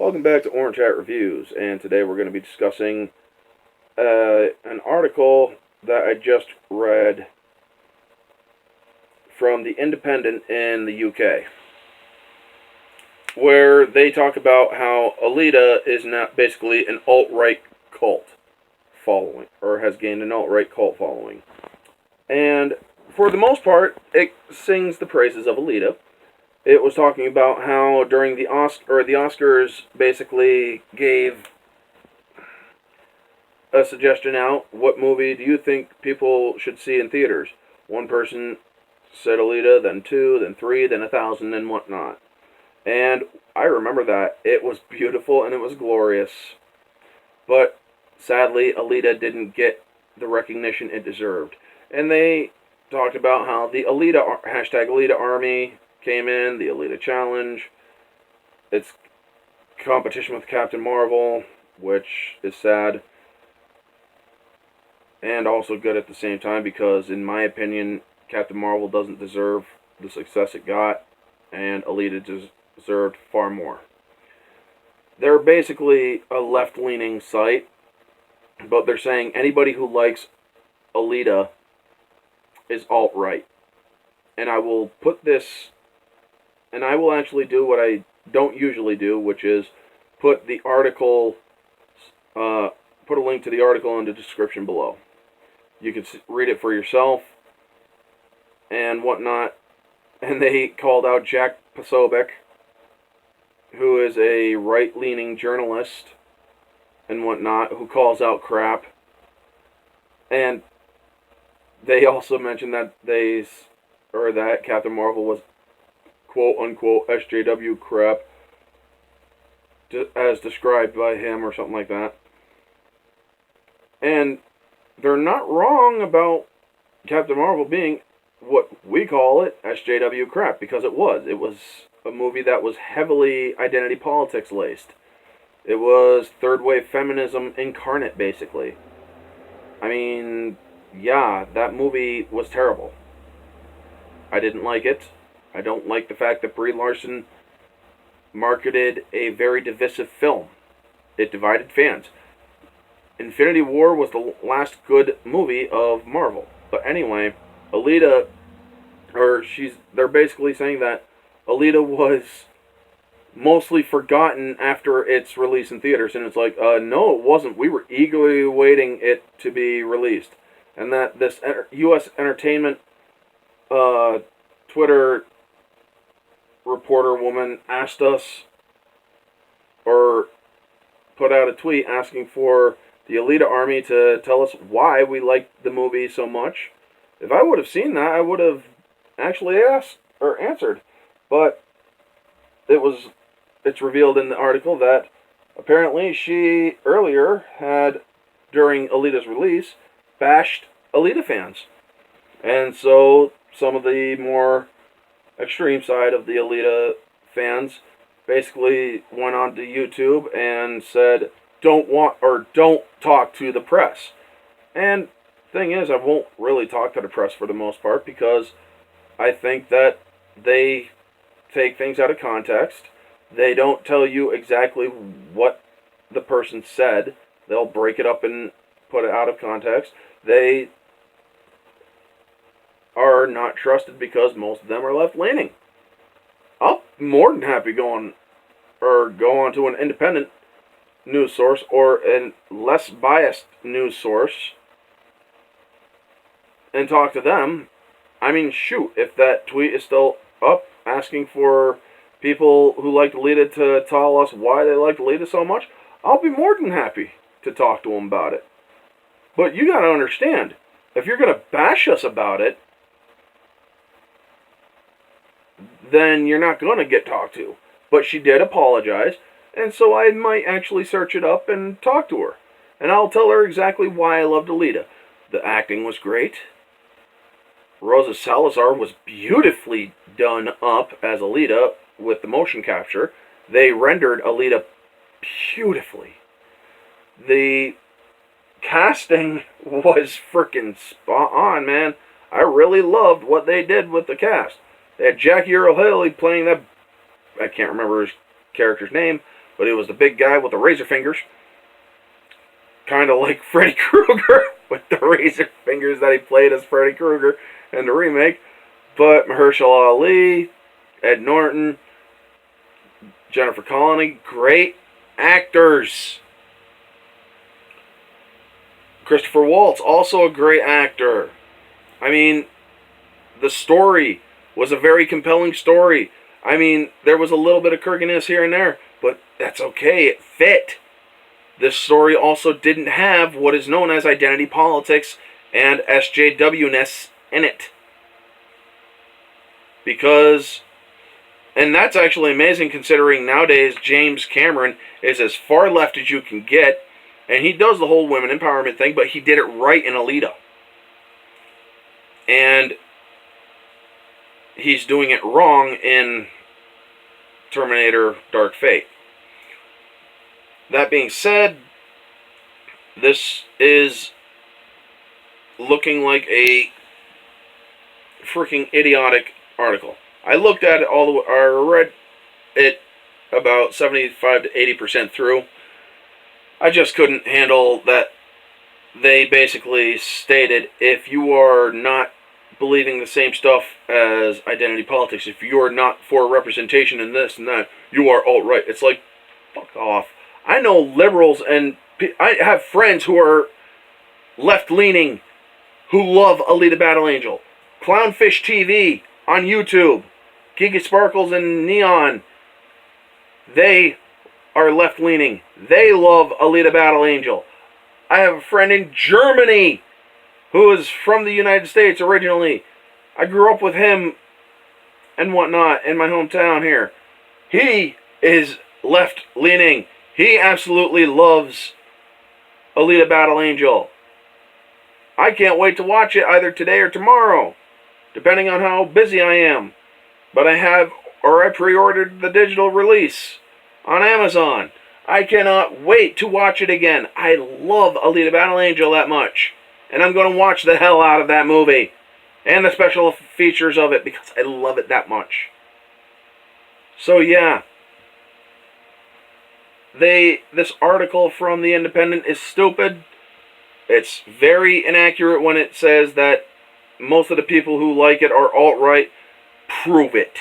Welcome back to Orange Hat Reviews, and today we're going to be discussing an article that I just read from The Independent in the UK, where they talk about how Alita is now basically an alt-right cult following, or has gained an alt-right cult following. And for the most part, it sings the praises of Alita. It was talking about how during the Oscars basically gave a suggestion out. What movie do you think people should see in theaters? One person said Alita, then two, then three, then 1,000, and whatnot. And I remember that. It was beautiful and it was glorious. But sadly, Alita didn't get the recognition it deserved. And they talked about how the Alita, #Alita Army came in, the Alita Challenge. It's competition with Captain Marvel, which is sad. And also good at the same time, because in my opinion, Captain Marvel doesn't deserve the success it got, and Alita deserved far more. They're basically a left-leaning site, but they're saying anybody who likes Alita is alt-right. And I will put this, and I will actually do what I don't usually do, which is put the article, put a link to the article in the description below. You can read it for yourself and whatnot. And they called out Jack Posobiec, who is a right-leaning journalist and whatnot, who calls out crap. And they also mentioned that that Captain Marvel was quote-unquote SJW crap, as described by him or something like that. And they're not wrong about Captain Marvel being what we call it, SJW crap, because it was. It was a movie that was heavily identity politics laced. It was third-wave feminism incarnate, basically. I mean, yeah, that movie was terrible. I didn't like it. I don't like the fact that Brie Larson marketed a very divisive film. It divided fans. Infinity War was the last good movie of Marvel. But anyway, Alita, they're basically saying that Alita was mostly forgotten after its release in theaters. And it's like, no, it wasn't. We were eagerly awaiting it to be released. And that this U.S. Entertainment Twitter reporter woman asked us, or put out a tweet asking for the Alita Army to tell us why we liked the movie so much. If I would have seen that, I would have actually asked or answered. But it's revealed in the article that apparently she earlier had, during Alita's release, bashed Alita fans. And so some of the more extreme side of the Alita fans basically went on to YouTube and said, don't talk to the press. And thing is, I won't really talk to the press for the most part, because I think that they take things out of context. They don't tell you exactly what the person said. They'll break it up and put it out of context. They are not trusted because most of them are left-leaning. I'll be more than happy go on to an independent news source or a less biased news source and talk to them. I mean, shoot, if that tweet is still up asking for people who liked Alita to tell us why they liked Alita so much, I'll be more than happy to talk to them about it. But you gotta understand, if you're gonna bash us about it, then you're not going to get talked to. But she did apologize, and so I might actually search it up and talk to her. And I'll tell her exactly why I loved Alita. The acting was great. Rosa Salazar was beautifully done up as Alita with the motion capture. They rendered Alita beautifully. The casting was freaking spot on, man. I really loved what they did with the cast. They had Jackie Earle Haley playing that, I can't remember his character's name, but he was the big guy with the razor fingers. Kind of like Freddy Krueger with the razor fingers that he played as Freddy Krueger in the remake. But Mahershala Ali, Ed Norton, Jennifer Connelly, great actors. Christopher Waltz, also a great actor. I mean, the story was a very compelling story. I mean, there was a little bit of quirkiness here and there, but that's okay. It fit. This story also didn't have what is known as identity politics and SJW-ness in it. Because, and that's actually amazing considering nowadays James Cameron is as far left as you can get, and he does the whole women empowerment thing, but he did it right in Alita. And he's doing it wrong in Terminator Dark Fate. That being said, this is looking like a freaking idiotic article. I looked at it all the way, I read it about 75 to 80% through. I just couldn't handle that they basically stated if you are not believing the same stuff as identity politics, if you are not for representation in this and that, you are alt-right. It's like, fuck off. I know liberals and I have friends who are left-leaning who love Alita Battle Angel. Clownfish TV on YouTube. Giga Sparkles and Neon. They are left-leaning. They love Alita Battle Angel. I have a friend in Germany who is from the United States originally. I grew up with him and whatnot in my hometown here. He is left-leaning. He absolutely loves Alita Battle Angel. I can't wait to watch it either today or tomorrow, depending on how busy I am. But I pre-ordered the digital release on Amazon. I cannot wait to watch it again. I love Alita Battle Angel that much. And I'm going to watch the hell out of that movie. And the special features of it because I love it that much. So yeah. This article from The Independent is stupid. It's very inaccurate when it says that most of the people who like it are alt-right. Prove it.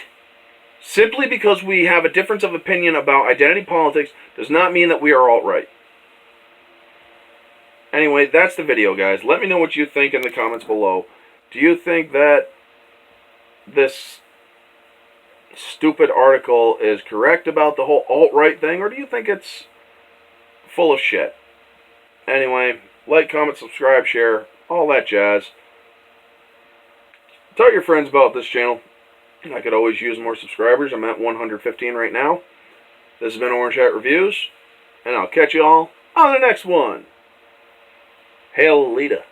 Simply because we have a difference of opinion about identity politics does not mean that we are alt-right. Anyway, that's the video, guys. Let me know what you think in the comments below. Do you think that this stupid article is correct about the whole alt-right thing, or do you think it's full of shit? Anyway, like, comment, subscribe, share, all that jazz. Tell your friends about this channel. I could always use more subscribers. I'm at 115 right now. This has been Orange Hat Reviews, and I'll catch you all on the next one. Hail Alita.